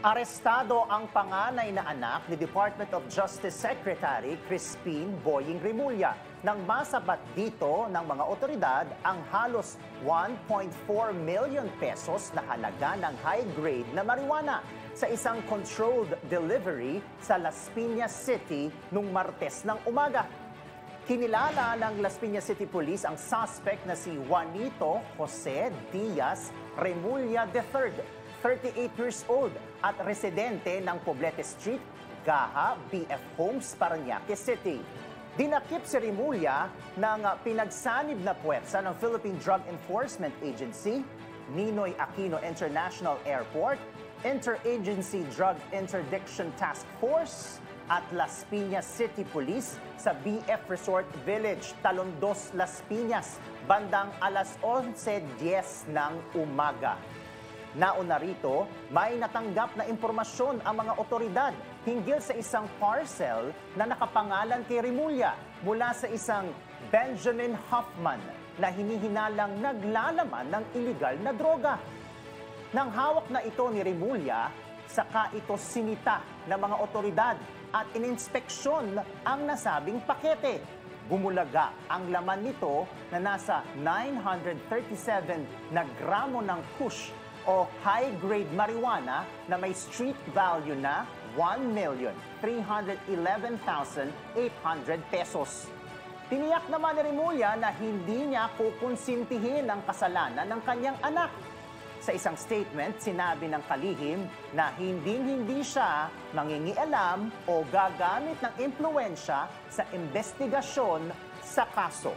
Arestado ang panganay na anak ni Department of Justice Secretary Crispin Boying Remulla nang masabat dito ng mga otoridad ang halos 1.4 million pesos na halaga ng high-grade na marijuana sa isang controlled delivery sa Las Piñas City nung Martes ng umaga. Kinilala ng Las Piñas City Police ang suspect na si Juanito Jose Diaz Remulla III, 38 years old at residente ng Poblete Street, Gaha, BF Homes, Parañaque City. Dinakip si Remulla ng pinagsanib na puwersa ng Philippine Drug Enforcement Agency, Ninoy Aquino International Airport, Interagency Drug Interdiction Task Force at Las Piñas City Police sa BF Resort Village, Talondos, Las Piñas, bandang alas 11:10 ng umaga. Nauna rito, may natanggap na impormasyon ang mga otoridad hinggil sa isang parcel na nakapangalan kay Remulla mula sa isang Benjamin Hoffman na hinihinalang naglalaman ng iligal na droga. Nang hawak na ito ni Remulla, saka ito sinita ng mga otoridad at ininspeksyon ang nasabing pakete. Bumulaga ang laman nito na nasa 937 na gramo ng kush o high-grade marijuana na may street value na 1,311,800 pesos. Tiniyak naman ni Remulla na hindi niya kukonsintihin ang kasalanan ng kanyang anak. Sa isang statement, sinabi ng kalihim na hindi siya mangingialam o gagamit ng impluwensya sa investigasyon sa kaso.